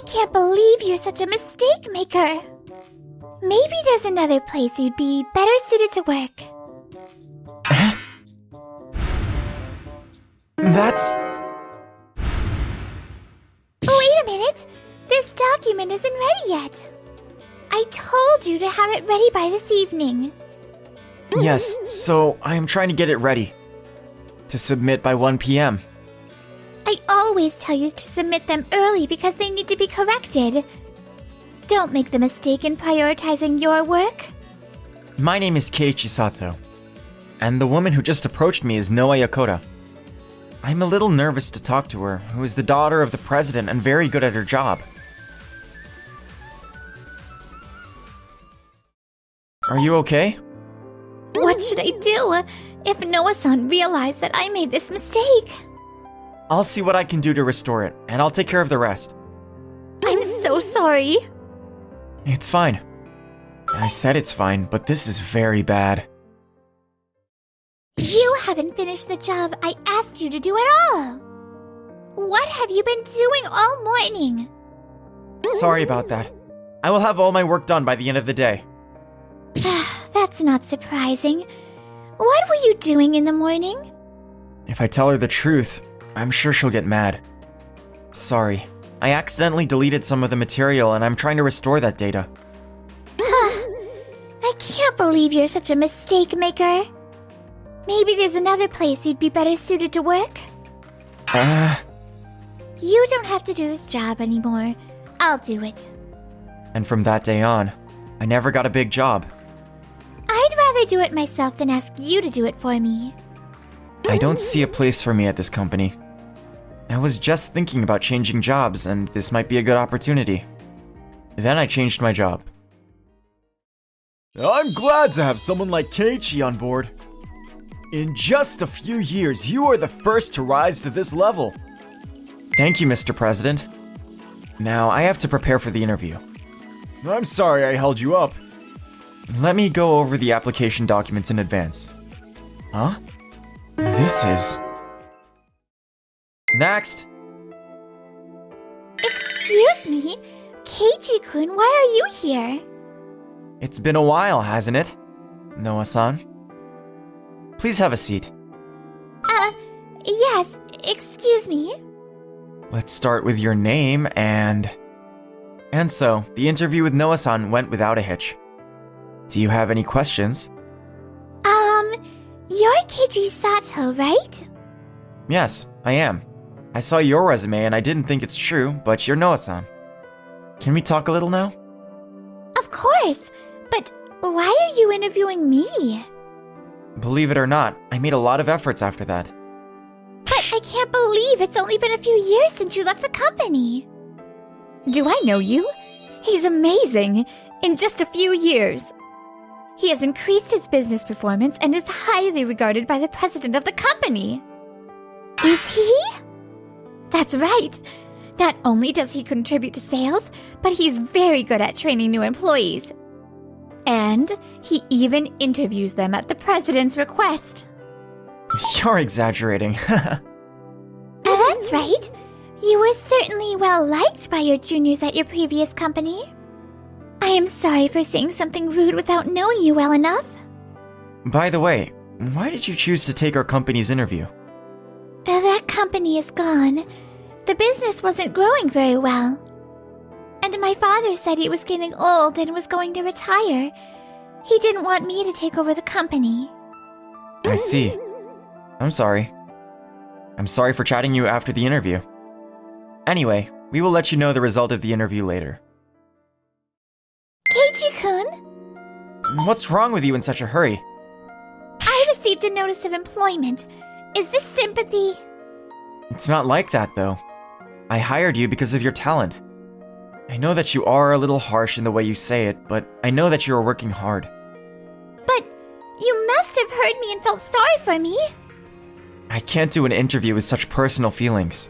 can't believe you're such a mistake maker. Maybe there's another place you'd be better suited to work. That's... Wait a minute! This document isn't ready yet. I told you to have it ready by this evening. Yes, so I am trying to get it ready. To submit by 1 p.m. I always tell you to submit them early because they need to be corrected. Don't make the mistake in prioritizing your work. My name is Keiichi Sato, and the woman who just approached me is Noa Yokota. I'm a little nervous to talk to her, who is the daughter of the president and very good at her job. Are you okay? What should I do if Noa-san realized that I made this mistake? I'll see what I can do to restore it, and I'll take care of the rest. I'm so sorry. It's fine. I said it's fine, but this is very bad. You haven't finished the job I asked you to do at all. What have you been doing all morning? Sorry about that. I will have all my work done by the end of the day. That's not surprising. What were you doing in the morning? If I tell her the truth, I'm sure she'll get mad. Sorry. I accidentally deleted some of the material and I'm trying to restore that data. I can't believe you're such a mistake maker. Maybe there's another place you'd be better suited to work? You don't have to do this job anymore. I'll do it. And from that day on, I never got a big job. I'd rather do it myself than ask you to do it for me. I don't see a place for me at this company. I was just thinking about changing jobs, and this might be a good opportunity. Then I changed my job. I'm glad to have someone like Keiichi on board. In just a few years, you are the first to rise to this level. Thank you, Mr. President. Now, I have to prepare for the interview. I'm sorry I held you up. Let me go over the application documents in advance. Huh? This is... Next! Excuse me? Keiichi-kun, why are you here? It's been a while, hasn't it? Noa-san? Please have a seat. Yes, excuse me? Let's start with your name and... And so, the interview with Noa-san went without a hitch. Do you have any questions? You're Keiichi Sato, right? Yes, I am. I saw your resume and I didn't think it's true, but you're Noa-san. Can we talk a little now? Of course, but why are you interviewing me? Believe it or not, I made a lot of efforts after that. But I can't believe it's only been a few years since you left the company. Do I know you? He's amazing. In just a few years. He has increased his business performance and is highly regarded by the president of the company. Is he? That's right. Not only does he contribute to sales, but he's very good at training new employees. And he even interviews them at the president's request. You're exaggerating. That's right. You were certainly well liked by your juniors at your previous company. I am sorry for saying something rude without knowing you well enough. By the way, why did you choose to take our company's interview? That company is gone. The business wasn't growing very well. And my father said he was getting old and was going to retire. He didn't want me to take over the company. I see. I'm sorry. I'm sorry for chatting you after the interview. Anyway, we will let you know the result of the interview later. Keiichi-kun? What's wrong with you in such a hurry? I received a notice of employment. Is this sympathy? It's not like that, though. I hired you because of your talent. I know that you are a little harsh in the way you say it, but I know that you are working hard. But you must have heard me and felt sorry for me. I can't do an interview with such personal feelings.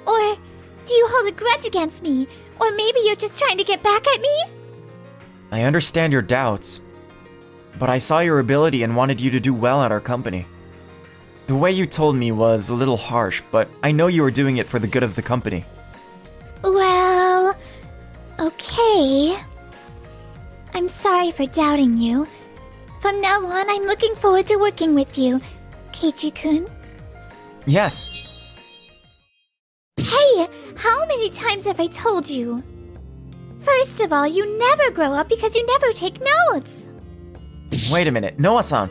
Or do you hold a grudge against me? Or maybe you're just trying to get back at me? I understand your doubts, but I saw your ability and wanted you to do well at our company. The way you told me was a little harsh, but I know you were doing it for the good of the company. Well... say, I'm sorry for doubting you. From now on, I'm looking forward to working with you, Keiichi-kun. Yes. Hey, how many times have I told you? First of all, you never grow up because you never take notes. Wait a minute, Noah-san.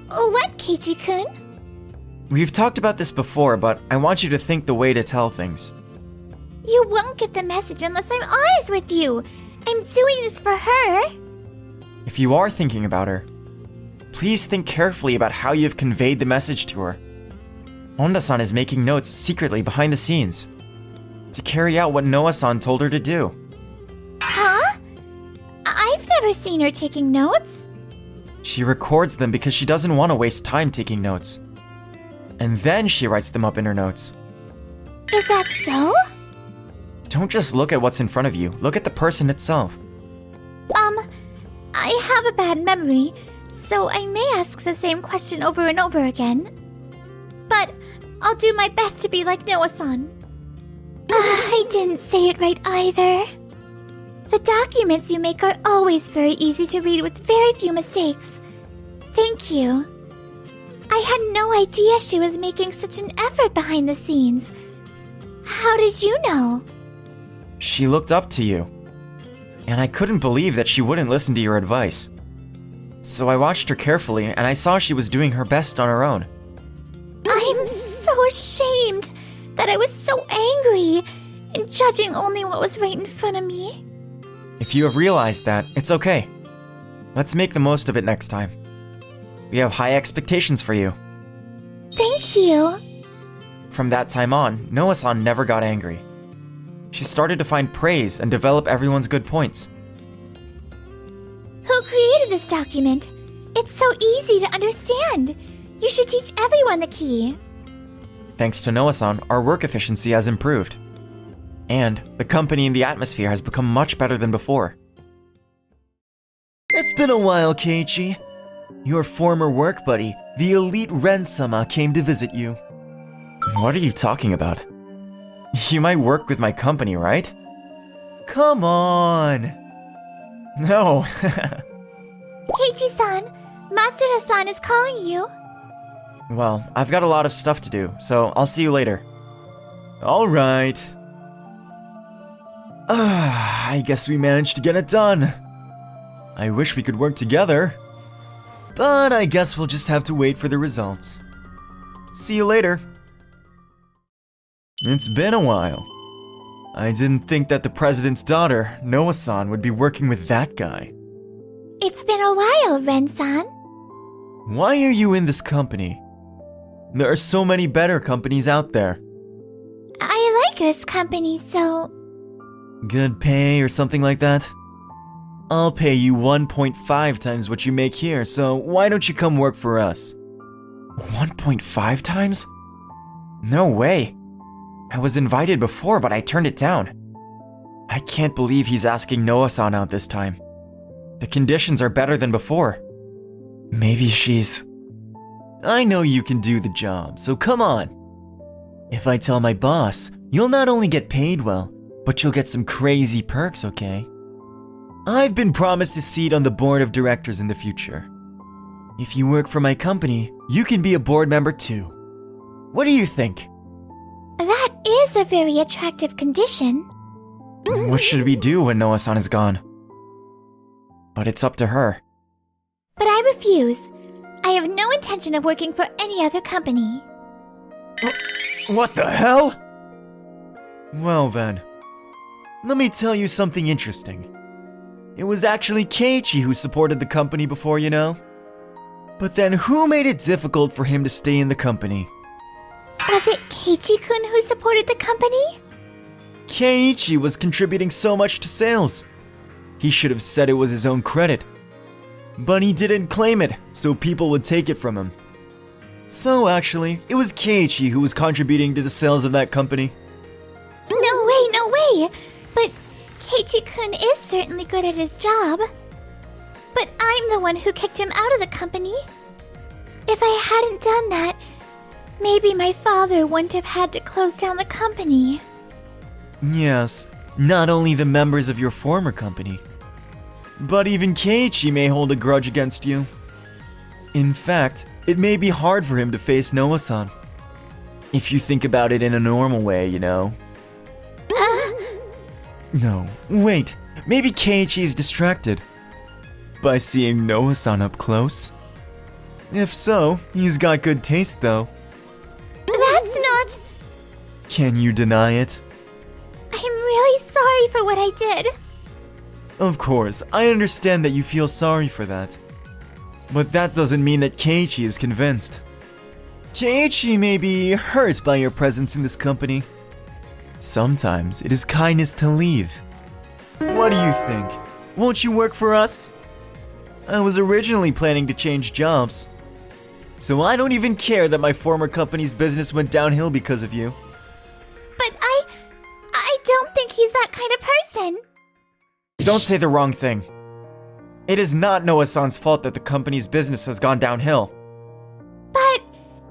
What, Keiichi-kun? We've talked about this before, but I want you to think the way to tell things. You won't get the message unless I'm honest with you. I'm doing this for her. If you are thinking about her, please think carefully about how you've conveyed the message to her. Honda-san is making notes secretly behind the scenes to carry out what Noah-san told her to do. Huh? I've never seen her taking notes. She records them because she doesn't want to waste time taking notes. And then she writes them up in her notes. Is that so? Don't just look at what's in front of you, look at the person itself. I have a bad memory, so I may ask the same question over and over again. But I'll do my best to be like Noah-san. I didn't say it right either. The documents you make are always very easy to read with very few mistakes. Thank you. I had no idea she was making such an effort behind the scenes. How did you know? She looked up to you. And I couldn't believe that she wouldn't listen to your advice. So I watched her carefully and I saw she was doing her best on her own. I'm so ashamed that I was so angry and judging only what was right in front of me. If you have realized that, it's okay. Let's make the most of it next time. We have high expectations for you. Thank you. From that time on, Noah-san never got angry. She started to find praise and develop everyone's good points. Who created this document? It's so easy to understand. You should teach everyone the key. Thanks to Noah-san, our work efficiency has improved. And the company and the atmosphere has become much better than before. It's been a while, Keiichi. Your former work buddy, the elite Ren-sama, came to visit you. What are you talking about? You might work with my company, right? Come on! No. Keiichi-san, Matsuda-san is calling you. Well, I've got a lot of stuff to do, so I'll see you later. Alright. I guess we managed to get it done. I wish we could work together. But I guess we'll just have to wait for the results. See you later. It's been a while. I didn't think that the president's daughter, Noah-san, would be working with that guy. It's been a while, Ren-san. Why are you in this company? There are so many better companies out there. I like this company, so... Good pay or something like that? I'll pay you 1.5 times what you make here, so why don't you come work for us? 1.5 times? No way. I was invited before, but I turned it down. I can't believe he's asking Noah-san out this time. The conditions are better than before. Maybe she's... I know you can do the job, so come on. If I tell my boss, you'll not only get paid well, but you'll get some crazy perks, okay? I've been promised a seat on the board of directors in the future. If you work for my company, you can be a board member too. What do you think? That is a very attractive condition. What should we do when Noah-san is gone? But it's up to her. But I refuse. I have no intention of working for any other company. What the hell? Well then, let me tell you something interesting. It was actually Keiichi who supported the company before, you know? But then who made it difficult for him to stay in the company? Was it Keiichi-kun who supported the company? Keiichi was contributing so much to sales. He should have said it was his own credit. But he didn't claim it, so people would take it from him. So actually, it was Keiichi who was contributing to the sales of that company. No way, no way! But Keiichi-kun is certainly good at his job. But I'm the one who kicked him out of the company. If I hadn't done that, maybe my father wouldn't have had to close down the company. Yes, Not only the members of your former company, but even Keiichi may hold a grudge against you. In fact, it may be hard for him to face Noah-san. If you think about it in a normal way, you know. No, wait. Maybe Keiichi is distracted by seeing Noah-san up close. If so, he's got good taste though. That's not... Can you deny it? I'm really sorry for what I did. Of course, I understand that you feel sorry for that. But that doesn't mean that Keiichi is convinced. Keiichi may be hurt by your presence in this company. Sometimes it is kindness to leave. What do you think? Won't you work for us? I was originally planning to change jobs. So I don't even care that my former company's business went downhill because of you. But I don't think he's that kind of person. Don't say the wrong thing. It is not Noah-san's fault that the company's business has gone downhill. But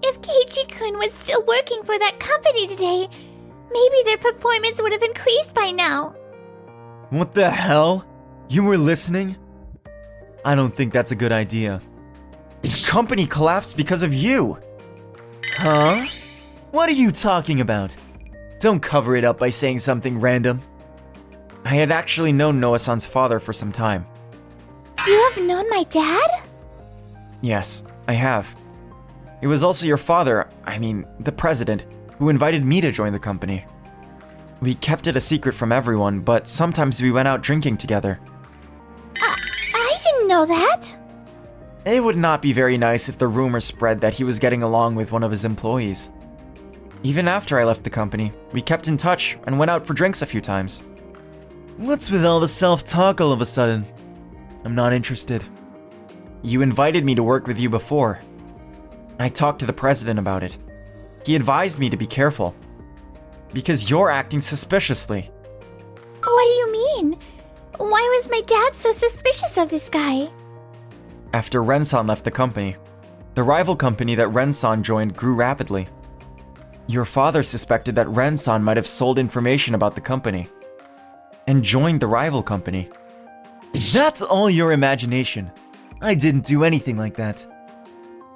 if Keiichi-kun was still working for that company today, maybe their performance would have increased by now. What the hell? You were listening? I don't think that's a good idea. The company collapsed because of you. Huh? What are you talking about? Don't cover it up by saying something random. I had actually known Noah-san's father for some time. You have known my dad? Yes, I have. It was also your father, the president, who invited me to join the company. We kept it a secret from everyone, but sometimes we went out drinking together. I didn't know that. It would not be very nice if the rumor spread that he was getting along with one of his employees. Even after I left the company, we kept in touch and went out for drinks a few times. What's with all the self-talk all of a sudden? I'm not interested. You invited me to work with you before. I talked to the president about it. He advised me to be careful. Because you're acting suspiciously. What do you mean? Why was my dad so suspicious of this guy? After Ren-san left the company, the rival company that Ren-san joined grew rapidly. Your father suspected that Ren-san might have sold information about the company and joined the rival company. That's all your imagination. I didn't do anything like that.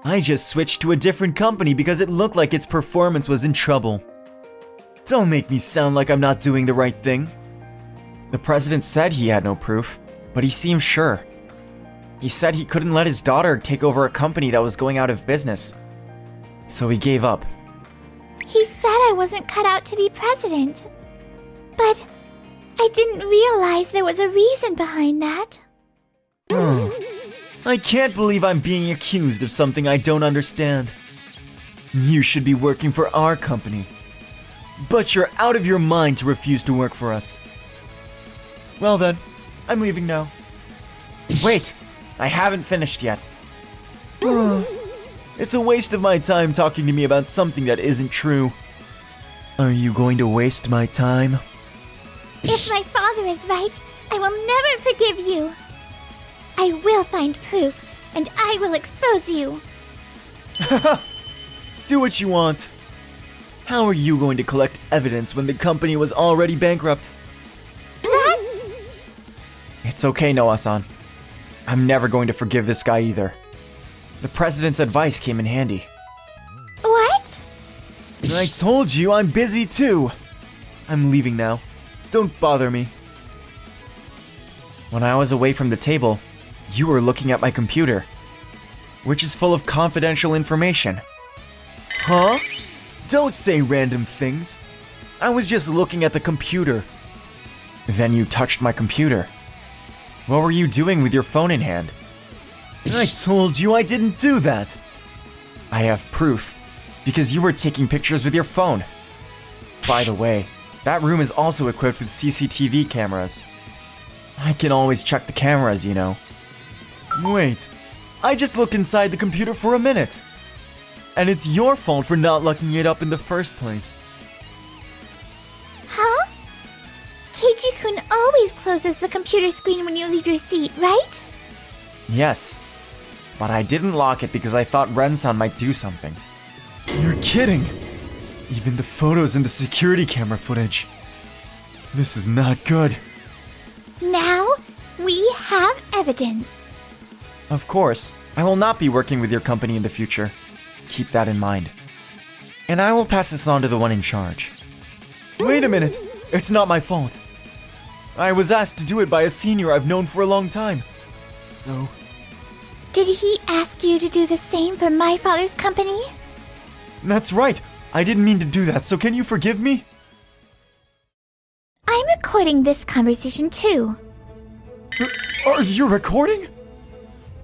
I just switched to a different company because it looked like its performance was in trouble. Don't make me sound like I'm not doing the right thing. The president said he had no proof, but he seemed sure. He said he couldn't let his daughter take over a company that was going out of business. So he gave up. He said I wasn't cut out to be president. But I didn't realize there was a reason behind that. I can't believe I'm being accused of something I don't understand. You should be working for our company. But you're out of your mind to refuse to work for us. Well then, I'm leaving now. Wait, I haven't finished yet. It's a waste of my time talking to me about something that isn't true. Are you going to waste my time? If my father is right, I will never forgive you. I will find proof, and I will expose you. Do what you want. How are you going to collect evidence when the company was already bankrupt? That's... It's okay, Noah-san. I'm never going to forgive this guy either. The president's advice came in handy. What? I told you I'm busy too. I'm leaving now. Don't bother me. When I was away from the table, you were looking at my computer, which is full of confidential information. Huh? Don't say random things. I was just looking at the computer. Then you touched my computer. What were you doing with your phone in hand? I told you I didn't do that. I have proof, because you were taking pictures with your phone. By the way, that room is also equipped with CCTV cameras. I can always check the cameras, you know. Wait, I just looked inside the computer for a minute. And it's your fault for not locking it up in the first place. Huh? Keiichi-kun always closes the computer screen when you leave your seat, right? Yes, but I didn't lock it because I thought Ren-san might do something. You're kidding! Even the photos and the security camera footage. This is not good. Now, we have evidence. Of course, I will not be working with your company in the future. Keep that in mind. And I will pass this on to the one in charge. Wait a minute! It's not my fault. I was asked to do it by a senior I've known for a long time. So... Did he ask you to do the same for my father's company? That's right! I didn't mean to do that, so can you forgive me? I'm recording this conversation too. Are you recording?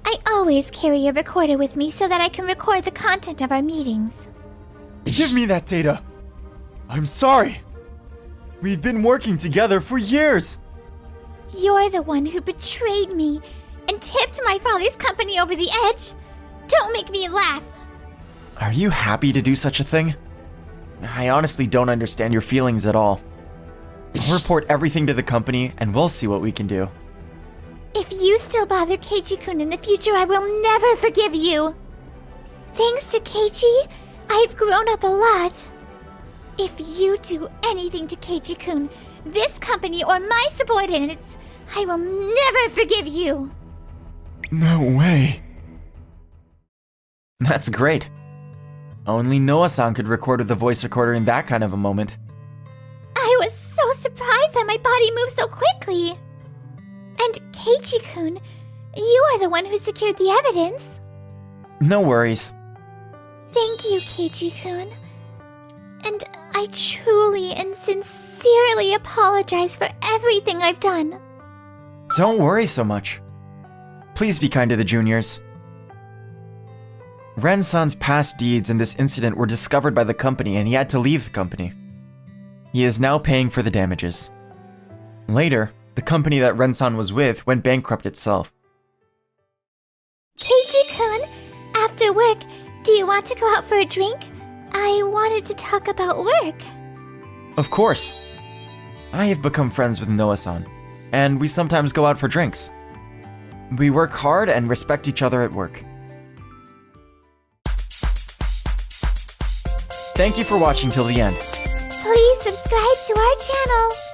I always carry a recorder with me so that I can record the content of our meetings. Give me that data. I'm sorry. We've been working together for years. You're the one who betrayed me and tipped my father's company over the edge. Don't make me laugh. Are you happy to do such a thing? I honestly don't understand your feelings at all. I'll report everything to the company and we'll see what we can do. If you still bother Keiichi-kun in the future, I will never forgive you. Thanks to Keiichi, I've grown up a lot. If you do anything to Keiichi-kun, this company, or my subordinates, I will never forgive you. No way. That's great. Only Noah-san could record with a voice recorder in that kind of a moment. I was so surprised that my body moved so quickly. And Keiichi-kun, you are the one who secured the evidence. No worries. Thank you, Keiichi-kun. And I truly and sincerely apologize for everything I've done. Don't worry so much. Please be kind to the juniors. Ren-san's past deeds in this incident were discovered by the company and he had to leave the company. He is now paying for the damages. Later, the company that Ren-san was with went bankrupt itself. Keiichi-kun, after work, do you want to go out for a drink? I wanted to talk about work. Of course. I have become friends with Noah-san, and we sometimes go out for drinks. We work hard and respect each other at work. Thank you for watching till the end. Please subscribe to our channel.